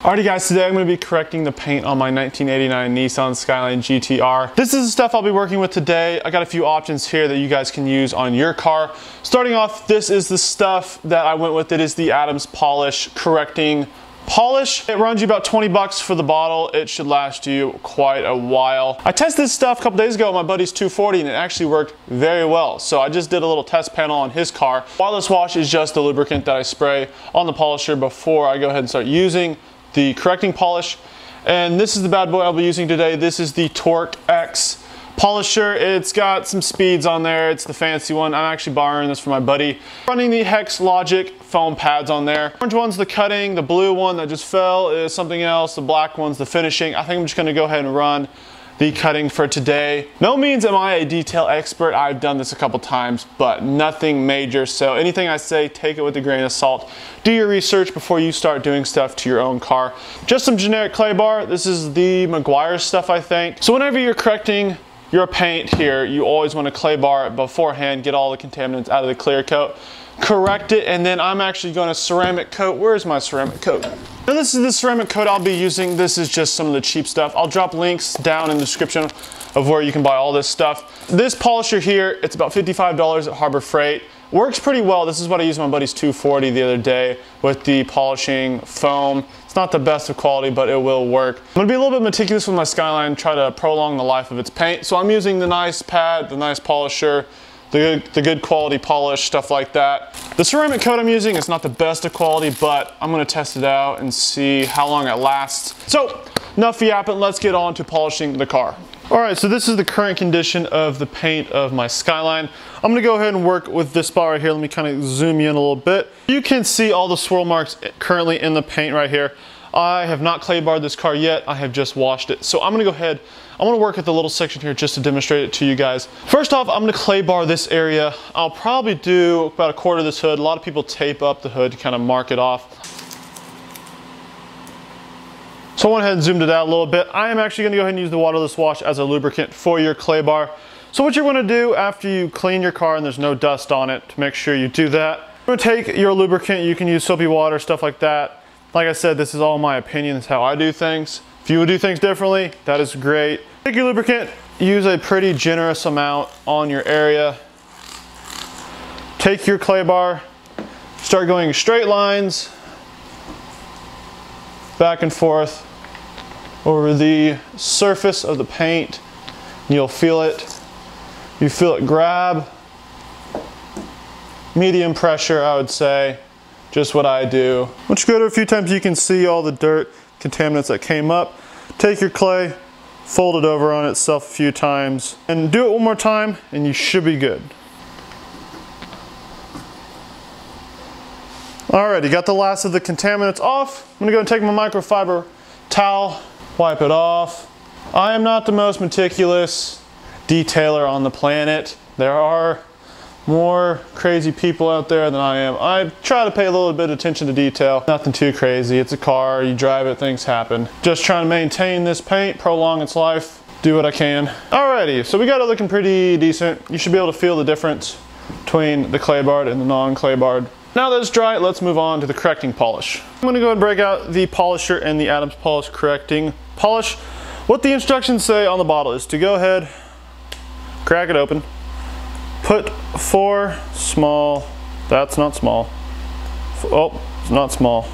Alrighty guys, today I'm going to be correcting the paint on my 1989 Nissan Skyline GTR. This is the stuff I'll be working with today. I got a few options here that you guys can use on your car. Starting off, this is the stuff that I went with. It is the Adams Polish correcting polish. It runs you about 20 bucks for the bottle. It should last you quite a while. I tested this stuff a couple days ago on my buddy's 240 and it actually worked very well. So I just did a little test panel on his car. Wireless wash is just the lubricant that I spray on the polisher before I go ahead and start using the correcting polish. And this is the bad boy I'll be using today. This is the Torque X polisher. It's got some speeds on there. It's the fancy one. I'm actually borrowing this from my buddy. Running the Hex Logic foam pads on there. Orange one's the cutting. The blue one that just fell is something else. The black one's the finishing. I think I'm just gonna go ahead and run the cutting for today. No means am I a detail expert. I've done this a couple times, but nothing major. So anything I say, take it with a grain of salt. Do your research before you start doing stuff to your own car. Just some generic clay bar. This is the Meguiar's stuff, I think. So whenever you're correcting your paint here, you always want to clay bar it beforehand, get all the contaminants out of the clear coat. Correct it, and then I'm actually going to ceramic coat. Where's my ceramic coat? Now this is the ceramic coat I'll be using. This is just some of the cheap stuff. I'll drop links down in the description of where you can buy all this stuff. This polisher here, it's about $55 at Harbor Freight. Works pretty well. This is what I used on my buddy's 240 the other day with the polishing foam. It's not the best of quality, but it will work. I'm gonna be a little bit meticulous with my Skyline, try to prolong the life of its paint. So I'm using the nice pad, the nice polisher, the good quality polish, stuff like that. The ceramic coat I'm using is not the best of quality, but I'm gonna test it out and see how long it lasts. So, enough yapping, let's get on to polishing the car. All right, so this is the current condition of the paint of my Skyline. I'm gonna go ahead and work with this spot right here. Let me kind of zoom you in a little bit. You can see all the swirl marks currently in the paint right here. I have not clay barred this car yet. I have just washed it. So I'm gonna go ahead, I wanna work at the little section here just to demonstrate it to you guys. First off, I'm gonna clay bar this area. I'll probably do about a quarter of this hood. A lot of people tape up the hood to kind of mark it off. So I went ahead and zoomed it out a little bit. I am actually gonna go ahead and use the waterless wash as a lubricant for your clay bar. So what you're gonna do after you clean your car and there's no dust on it, to make sure you do that, you're gonna take your lubricant. You can use soapy water, stuff like that. Like I said, this is all my opinion. It's how I do things. If you would do things differently, that is great. Take your lubricant, use a pretty generous amount on your area. Take your clay bar, start going straight lines, back and forth over the surface of the paint. You'll feel it. You feel it grab. Medium pressure, I would say. Just what I do. Once you go to a few times, you can see all the dirt, contaminants that came up. Take your clay, fold it over on itself a few times, and do it one more time, and you should be good. Alright, you got the last of the contaminants off. I'm gonna go and take my microfiber towel, wipe it off. I am not the most meticulous detailer on the planet. There are more crazy people out there than I am. I try to pay a little bit of attention to detail. Nothing too crazy. It's a car, you drive it, things happen. Just trying to maintain this paint, prolong its life, do what I can. Alrighty, so we got it looking pretty decent. You should be able to feel the difference between the clay barred and the non-clay barred. Now that it's dry, let's move on to the correcting polish. I'm gonna go ahead and break out the polisher and the Adams Polish correcting polish. What the instructions say on the bottle is to go ahead, crack it open, put 4 small, that's not small, oh, it's not small.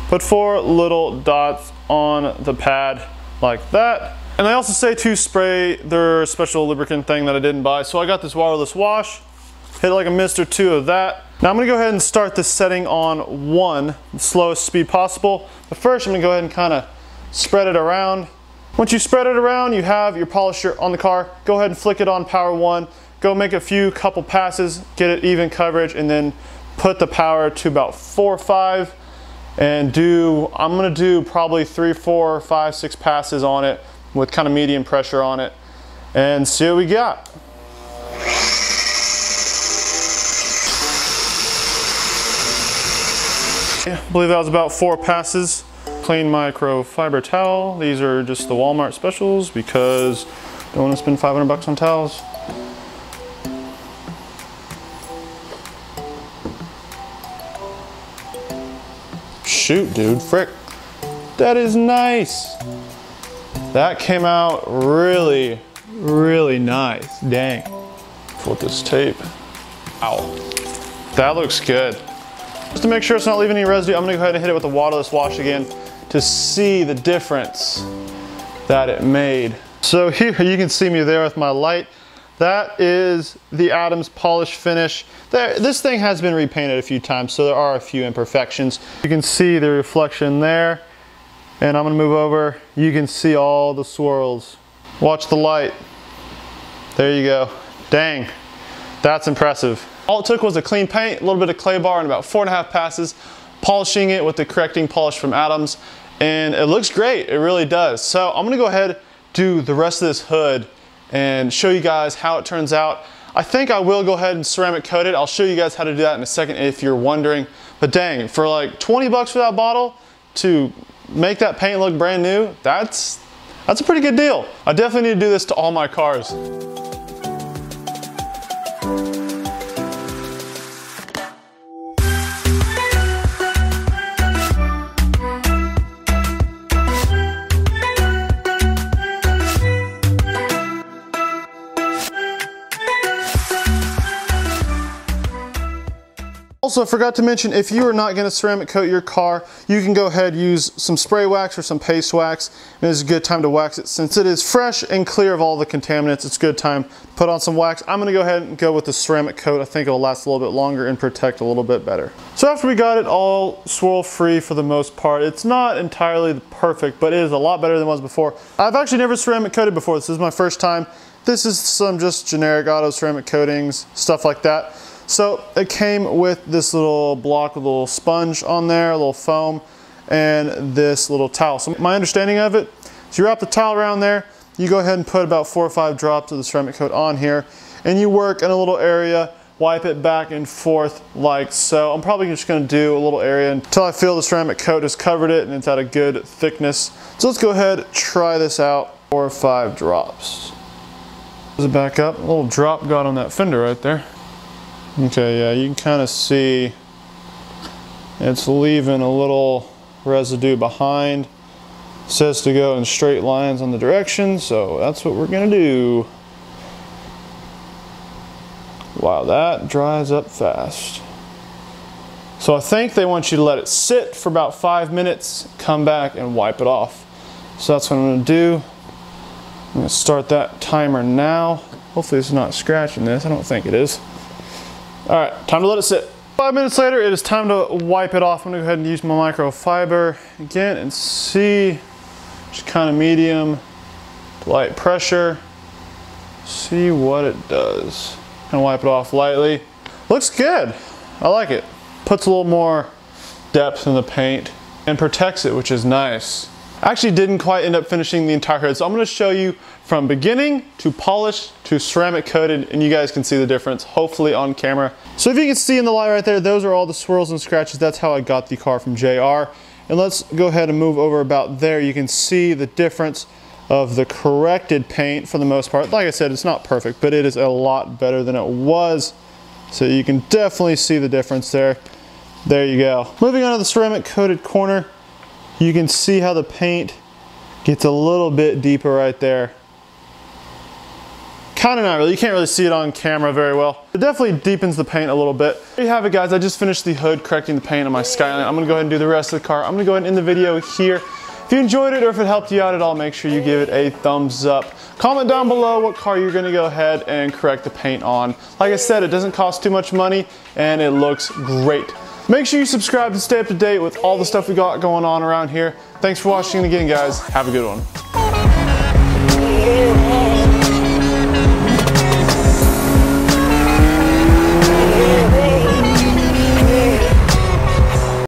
Put 4 little dots on the pad like that. And they also say to spray their special lubricant thing that I didn't buy. So I got this waterless wash, hit like a mist or two of that. Now I'm gonna go ahead and start this setting on 1, the slowest speed possible. But first I'm gonna go ahead and kind of spread it around. Once you spread it around, you have your polisher on the car. Go ahead and flick it on power 1. Go make a couple passes, get it even coverage, and then put the power to about 4 or 5 and I'm gonna do probably 3, 4, 5, 6 passes on it with kind of medium pressure on it and see what we got. I believe that was about 4 passes. Clean microfiber towel. These are just the Walmart specials because I don't want to spend 500 bucks on towels. Shoot, dude, frick. That is nice. That came out really, really nice. Dang. Flip this tape. Ow. That looks good. Just to make sure it's not leaving any residue, I'm gonna go ahead and hit it with a waterless wash again to see the difference that it made. So here you can see me there with my light. That is the Adams polish finish. This thing has been repainted a few times, so there are a few imperfections. You can see the reflection there, and I'm gonna move over. You can see all the swirls. Watch the light. There you go. Dang, that's impressive. All it took was a clean paint, a little bit of clay bar, and about 4.5 passes, polishing it with the correcting polish from Adams, and it looks great, it really does. So I'm gonna go ahead, do the rest of this hood, and show you guys how it turns out. I think I will go ahead and ceramic coat it. I'll show you guys how to do that in a second if you're wondering. But dang, for like 20 bucks for that bottle to make that paint look brand new, that's a pretty good deal. I definitely need to do this to all my cars. Also, I forgot to mention, if you are not going to ceramic coat your car, you can go ahead and use some spray wax or some paste wax. And it's a good time to wax it. Since it is fresh and clear of all the contaminants, it's a good time to put on some wax. I'm going to go ahead and go with the ceramic coat. I think it will last a little bit longer and protect a little bit better. So after we got it all swirl free for the most part, it's not entirely perfect, but it is a lot better than it was before. I've actually never ceramic coated before. This is my first time. This is some just generic auto ceramic coatings, stuff like that. So it came with this little block with a little sponge on there, a little foam, and this little towel. So my understanding of it is you wrap the towel around there, you go ahead and put about 4 or 5 drops of the ceramic coat on here, and you work in a little area, wipe it back and forth like so. I'm probably just gonna do a little area until I feel the ceramic coat has covered it and it's at a good thickness. So let's go ahead, try this out. 4 or 5 drops. Does it back up? A little drop got on that fender right there. Okay, yeah, you can kind of see it's leaving a little residue behind. It says to go in straight lines on the direction, so that's what we're gonna do. Wow, that dries up fast. So I think they want you to let it sit for about 5 minutes, come back and wipe it off. So that's what I'm gonna do. I'm gonna start that timer now. Hopefully it's not scratching this, I don't think it is. All right, time to let it sit. 5 minutes later, it is time to wipe it off. I'm gonna go ahead and use my microfiber again and see, just kind of medium to light pressure. See what it does. Gonna wipe it off lightly. Looks good, I like it. Puts a little more depth in the paint and protects it, which is nice. I actually didn't quite end up finishing the entire hood, so I'm gonna show you from beginning to polished to ceramic coated, and you guys can see the difference, hopefully on camera. So if you can see in the light right there, those are all the swirls and scratches. That's how I got the car from JR. And let's go ahead and move over about there. You can see the difference of the corrected paint for the most part. Like I said, it's not perfect, but it is a lot better than it was. So you can definitely see the difference there. There you go. Moving on to the ceramic coated corner, you can see how the paint gets a little bit deeper right there. Kind of not really, you can't really see it on camera very well. It definitely deepens the paint a little bit. There you have it, guys. I just finished the hood, correcting the paint on my Skyline. I'm gonna go ahead and do the rest of the car. I'm gonna go ahead and end the video here. If you enjoyed it or if it helped you out at all, make sure you give it a thumbs up. Comment down below what car you're gonna go ahead and correct the paint on. Like I said, it doesn't cost too much money and it looks great. Make sure you subscribe to stay up to date with all the stuff we got going on around here. Thanks for watching again, guys. Have a good one.